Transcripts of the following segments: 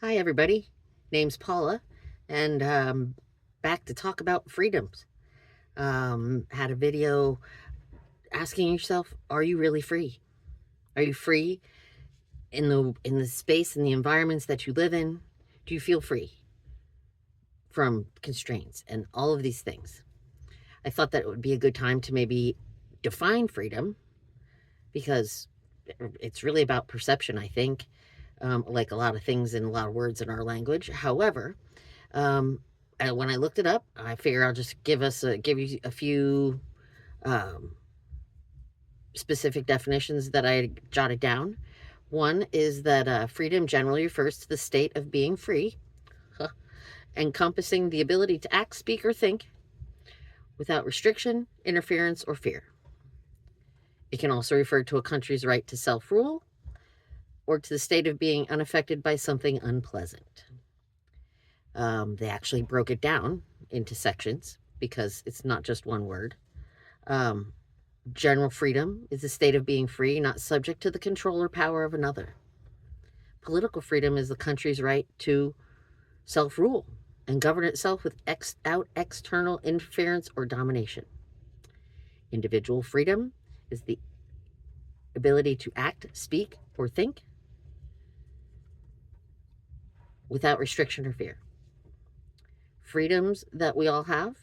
Hi, everybody. Name's Paula, and back to talk about freedoms. Had a video asking yourself, are you really free? Are you free in the space and the environments that you live in? Do you feel free from constraints and all of these things? I thought that it would be a good time to maybe define freedom because it's really about perception, I think, like a lot of things in a lot of words in our language. However, Um, and when I looked it up, I figure I'll just give you a few um, specific definitions that I jotted down. One is that freedom generally refers to the state of being free, encompassing the ability to act, speak, or think without restriction, interference, or fear. It can also refer to a country's right to self rule or to the state of being unaffected by something unpleasant. They actually broke it down into sections because it's not just one word. Um, General freedom is a state of being free, not subject to the control or power of another. Political freedom is the country's right to self rule and govern itself without external interference or domination. Individual freedom is the ability to act, speak, or think without restriction or fear. Freedoms that we all have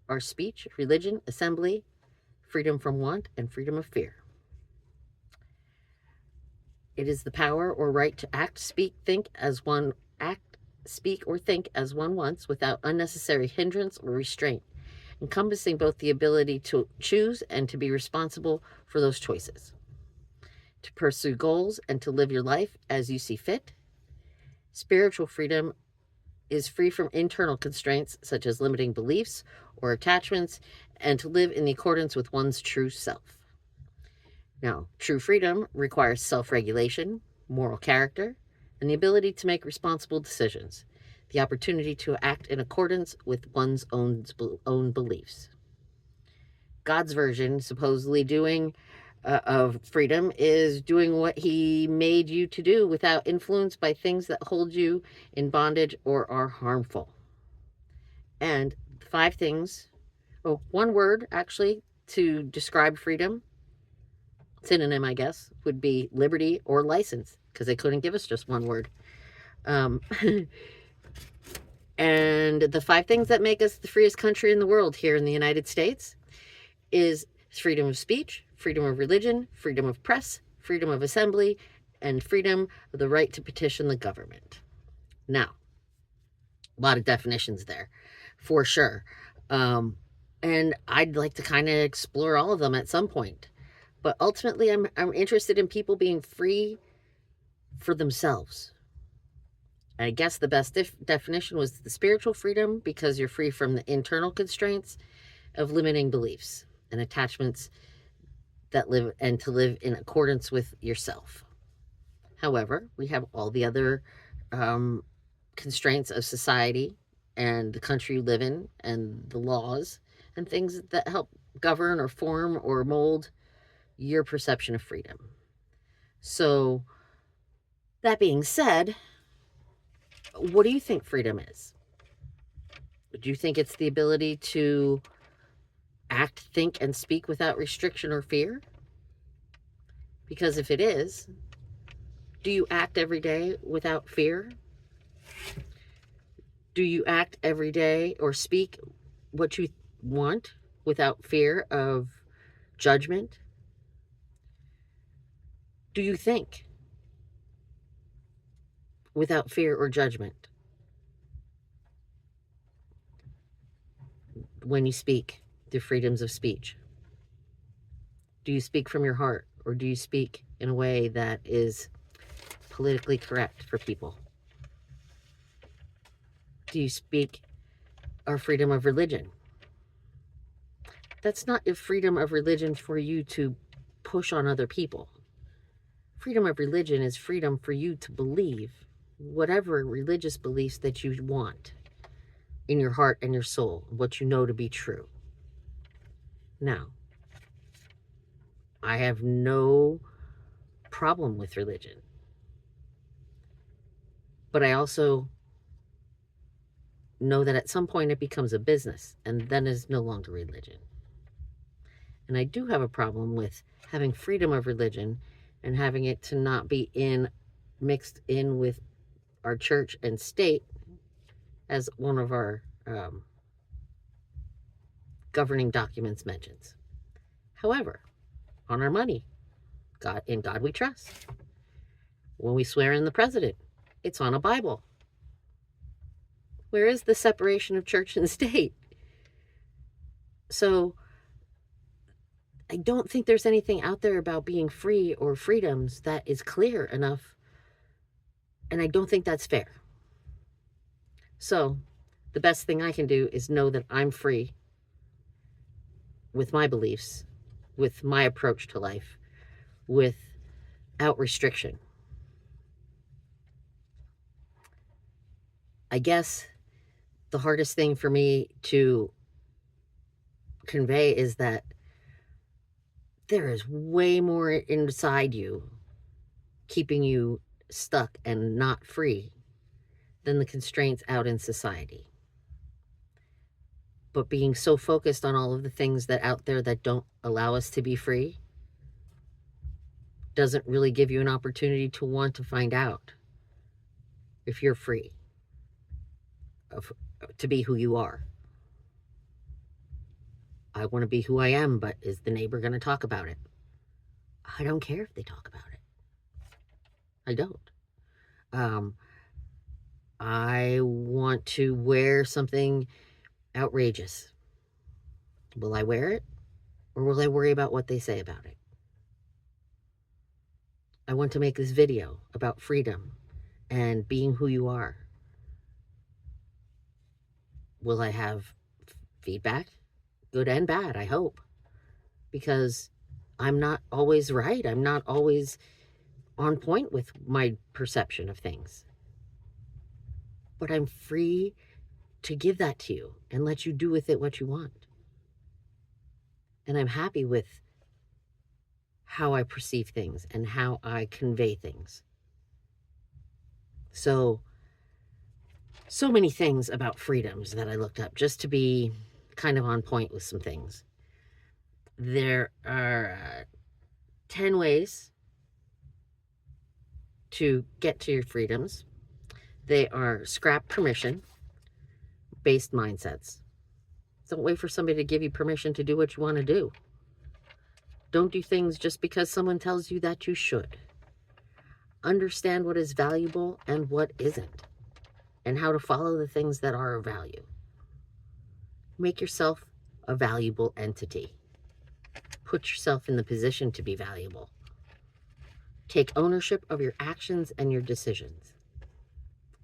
are speech, religion, assembly, freedom from want, and freedom of fear. It is the power or right to act, speak, or think as one wants without unnecessary hindrance or restraint, encompassing both the ability to choose and to be responsible for those choices, to pursue goals and to live your life as you see fit. Spiritual freedom is free from internal constraints such as limiting beliefs or attachments and to live in accordance with one's true self. Now, true freedom requires self regulation, moral character, and the ability to make responsible decisions, the opportunity to act in accordance with one's own beliefs. God's version, supposedly doing of freedom, is doing what he made you to do without influence by things that hold you in bondage or are harmful. And five things, one word actually to describe freedom, synonym, I guess, would be liberty or license, because they couldn't give us just one word. Um, and the five things that make us the freest country in the world here in the United States is freedom of speech, freedom of religion, freedom of press, freedom of assembly, and freedom of the right to petition the government. Now, a lot of definitions there, for sure. Um, and I'd like to kind of explore all of them at some point. But ultimately, I'm interested in people being free for themselves. I guess the best definition was the spiritual freedom because you're free from the internal constraints of limiting beliefs and attachments that live and to live in accordance with yourself. However, we have all the other um, constraints of society and the country you live in and the laws and things that help govern or form or mold your perception of freedom. So, that being said, what do you think freedom is? Do you think it's the ability to act, think, and speak without restriction or fear? Because if it is, do you act every day without fear? Do you act every day or speak what you want without fear of judgment? Do you think without fear or judgment when you speak the freedoms of speech? Do you speak from your heart or do you speak in a way that is politically correct for people? Do you speak our freedom of religion? That's not a freedom of religion for you to push on other people. Freedom of religion is freedom for you to believe whatever religious beliefs that you want in your heart and your soul, what you know to be true. Now, I have no problem with religion. But I also know that at some point it becomes a business, and then it's no longer religion. And I do have a problem with having freedom of religion and having it to not be mixed in with our church and state, as one of our governing documents mentions. However, on our money, in God we trust. When we swear in the president, it's on a Bible. Where is the separation of church and state? So I don't think there's anything out there about being free or freedoms that is clear enough. And I don't think that's fair. So the best thing I can do is know that I'm free with my beliefs, with my approach to life, without restriction. I guess the hardest thing for me to convey is that there is way more inside you keeping you stuck and not free than the constraints out in society. But being so focused on all of the things that out there that don't allow us to be free doesn't really give you an opportunity to want to find out if you're free to be who you are. I want to be who I am, but is the neighbor going to talk about it? I don't care if they talk about it. I don't. I want to wear something outrageous. Will I wear it? Or will I worry about what they say about it? I want to make this video about freedom and being who you are. Will I have feedback? Good and bad, I hope. Because I'm not always right. I'm not always on point with my perception of things. But I'm free to give that to you and let you do with it what you want. And I'm happy with how I perceive things and how I convey things. So many things about freedoms that I looked up just to be kind of on point with some things. There are 10 ways to get to your freedoms. They are scrap permission-based mindsets. Don't wait for somebody to give you permission to do what you want to do. Don't do things just because someone tells you that you should. Understand what is valuable and what isn't, and how to follow the things that are of value. Make yourself a valuable entity. Put yourself in the position to be valuable. Take ownership of your actions and your decisions.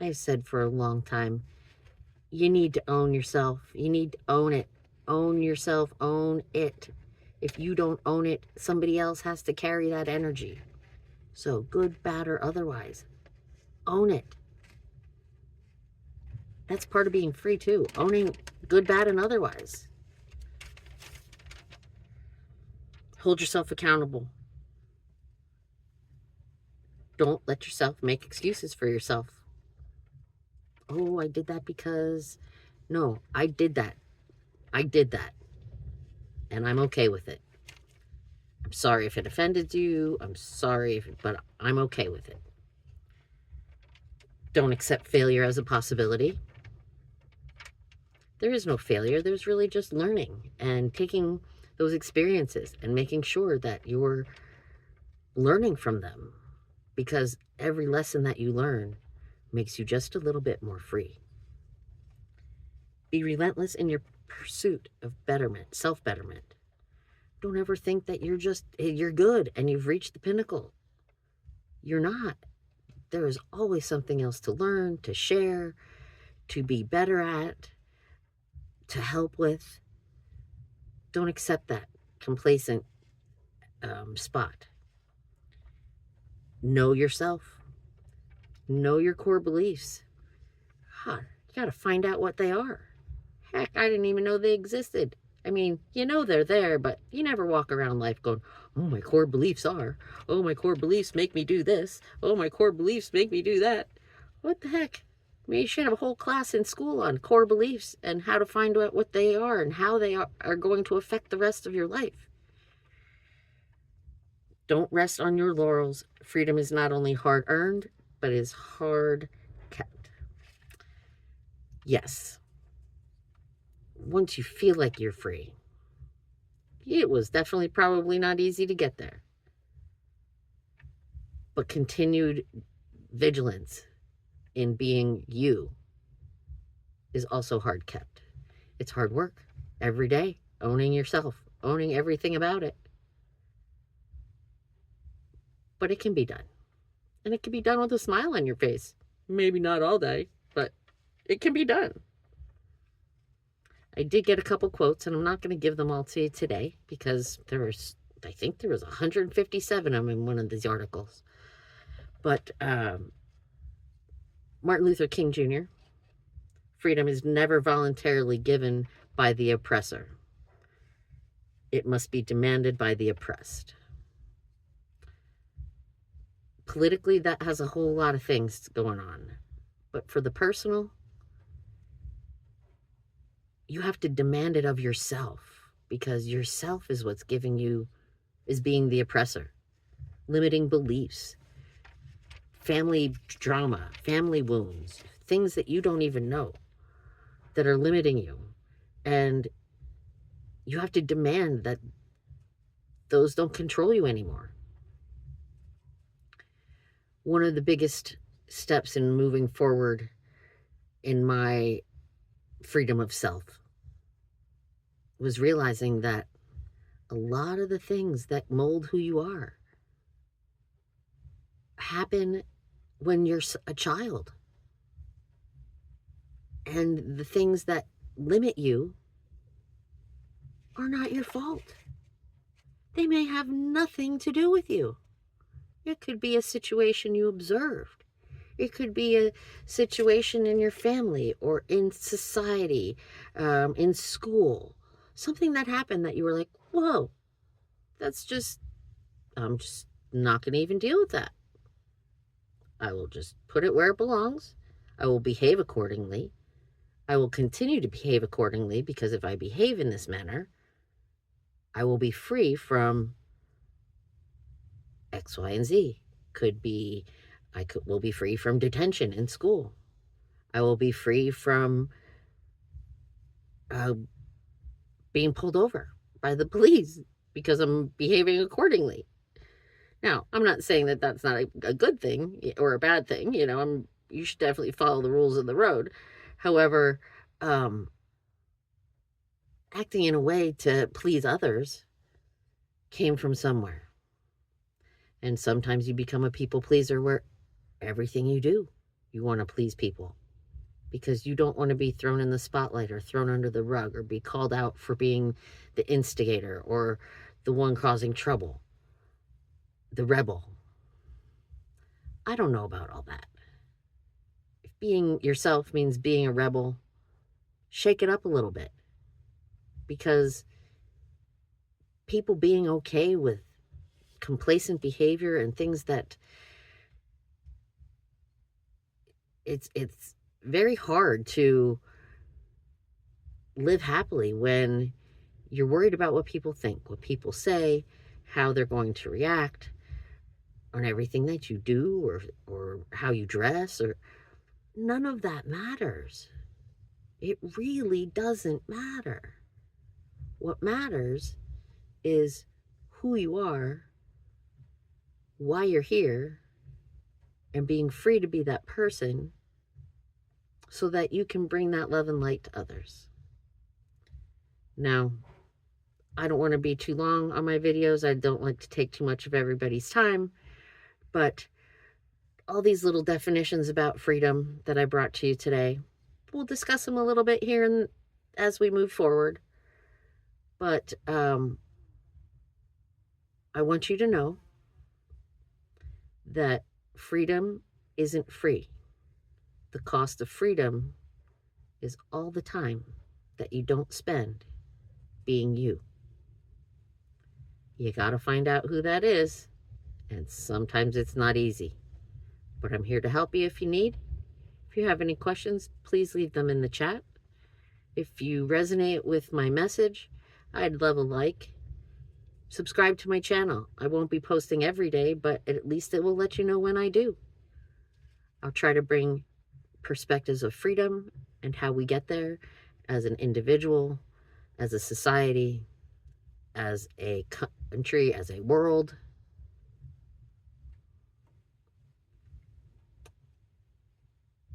I've said for a long time, you need to own yourself. You need to own it. Own yourself. Own it. If you don't own it, somebody else has to carry that energy. So good, bad, or otherwise, own it. That's part of being free too. Owning good, bad, and otherwise. Hold yourself accountable. Don't let yourself make excuses for yourself. Oh, I did that because... No, I did that. I did that. And I'm okay with it. I'm sorry if it offended you. I'm sorry, but I'm okay with it. Don't accept failure as a possibility. There is no failure. There's really just learning and taking those experiences and making sure that you're learning from them, because every lesson that you learn makes you just a little bit more free. Be relentless in your pursuit of betterment, self-betterment. Don't ever think that you're good and you've reached the pinnacle. You're not. There is always something else to learn, to share, to be better at, to help with. Don't accept that complacent spot. Know yourself. Know your core beliefs. You got to find out what they are. Heck, I didn't even know they existed. I mean, you know they're there, but you never walk around life going, oh, my core beliefs are. Oh, my core beliefs make me do this. Oh, my core beliefs make me do that. What the heck? Maybe you should have a whole class in school on core beliefs and how to find out what they are and how they are going to affect the rest of your life. Don't rest on your laurels. Freedom is not only hard earned, but is hard kept. Yes, once you feel like you're free, it was definitely probably not easy to get there. But continued vigilance in being you is also hard kept. It's hard work every day, owning yourself, owning everything about it. But it can be done. And it can be done with a smile on your face. Maybe not all day, but it can be done. I did get a couple quotes, and I'm not going to give them all to you today because I think there was 157 of them in one of these articles. But Martin Luther King Jr., freedom is never voluntarily given by the oppressor. It must be demanded by the oppressed. Politically, that has a whole lot of things going on. But for the personal, you have to demand it of yourself, because yourself is what's is being the oppressor. Limiting beliefs, family drama, family wounds, things that you don't even know that are limiting you. And you have to demand that those don't control you anymore. One of the biggest steps in moving forward in my freedom of self was realizing that a lot of the things that mold who you are happen when you're a child. And the things that limit you are not your fault. They may have nothing to do with you. It could be a situation you observed. It could be a situation in your family or in society, in school. Something that happened that you were like, whoa, I'm just not going to even deal with that. I will just put it where it belongs. I will behave accordingly. I will continue to behave accordingly, because if I behave in this manner, I will be free from X, Y, and Z. Will be free from detention in school. I will be free from being pulled over by the police because I'm behaving accordingly. Now, I'm not saying that that's not a good thing or a bad thing. You should definitely follow the rules of the road. However, acting in a way to please others came from somewhere. And sometimes you become a people pleaser where everything you do, you want to please people, because you don't want to be thrown in the spotlight or thrown under the rug or be called out for being the instigator or the one causing trouble, the rebel. I don't know about all that. If being yourself means being a rebel, shake it up a little bit, because people being okay with complacent behavior and things that it's very hard to live happily when you're worried about what people think, what people say, how they're going to react on everything that you do or how you dress, or none of that matters. It really doesn't matter. What matters is who you are, why you're here, and being free to be that person so that you can bring that love and light to others. Now, I don't want to be too long on my videos. I don't like to take too much of everybody's time, but all these little definitions about freedom that I brought to you today, we'll discuss them a little bit here as we move forward. But I want you to know that freedom isn't free. The cost of freedom is all the time that you don't spend being you. You got to find out who that is, and sometimes it's not easy. But I'm here to help you if you need. If you have any questions, please leave them in the chat. If you resonate with my message, I'd love a like. Subscribe to my channel. I won't be posting every day, but at least it will let you know when I do. I'll try to bring perspectives of freedom and how we get there as an individual, as a society, as a country, as a world.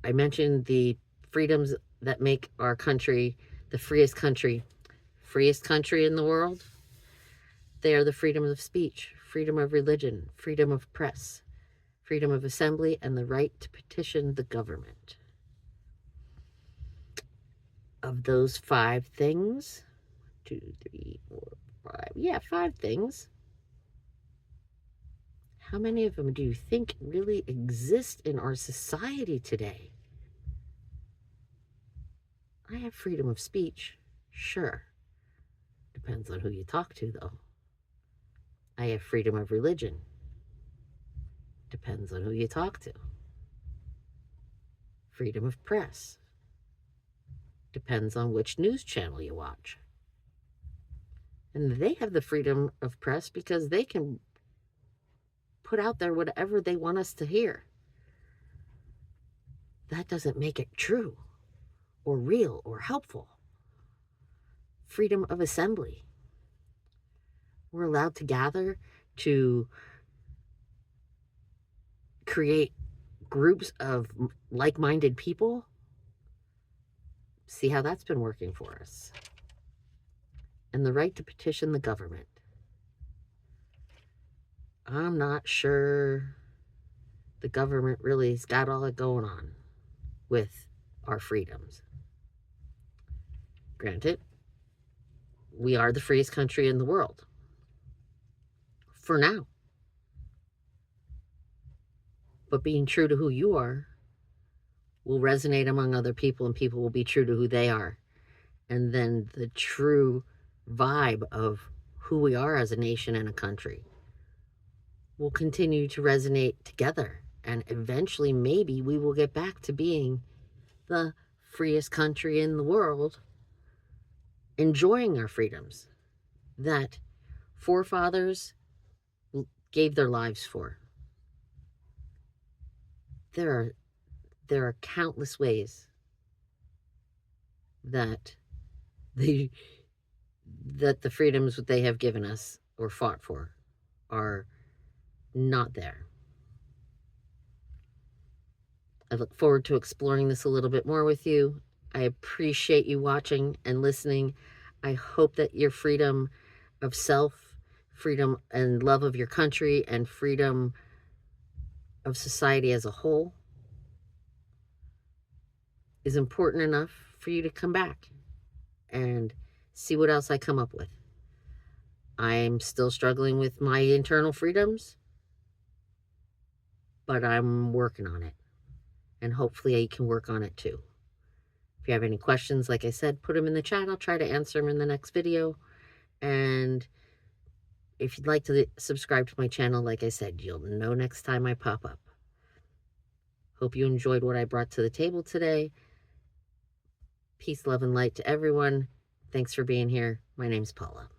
I mentioned the freedoms that make our country the freest country in the world. They are the freedom of speech, freedom of religion, freedom of press, freedom of assembly, and the right to petition the government. Of those 5 things, 2, 3, 4, 5, 5 things, how many of them do you think really exist in our society today? I have freedom of speech, sure. Depends on who you talk to, though. I have freedom of religion. Depends on who you talk to. Freedom of press. Depends on which news channel you watch. And they have the freedom of press because they can put out there whatever they want us to hear. That doesn't make it true or real or helpful. Freedom of assembly. We're allowed to gather to create groups of like-minded people. See how that's been working for us. And the right to petition the government. I'm not sure the government really has got all it going on with our freedoms. Granted, we are the freest country in the world. For now. But being true to who you are will resonate among other people, and people will be true to who they are. And then the true vibe of who we are as a nation and a country will continue to resonate together. And eventually, maybe we will get back to being the freest country in the world, enjoying our freedoms that forefathers gave their lives for. There are countless ways that the freedoms that they have given us or fought for are not there. I look forward to exploring this a little bit more with you. I appreciate you watching and listening. I hope that your freedom of self, freedom and love of your country, and freedom of society as a whole is important enough for you to come back and see what else I come up with. I'm still struggling with my internal freedoms, but I'm working on it. And hopefully I can work on it too. If you have any questions, like I said, put them in the chat. I'll try to answer them in the next video. And if you'd like to subscribe to my channel, like I said, you'll know next time I pop up. Hope you enjoyed what I brought to the table today. Peace, love, and light to everyone. Thanks for being here. My name's Paula.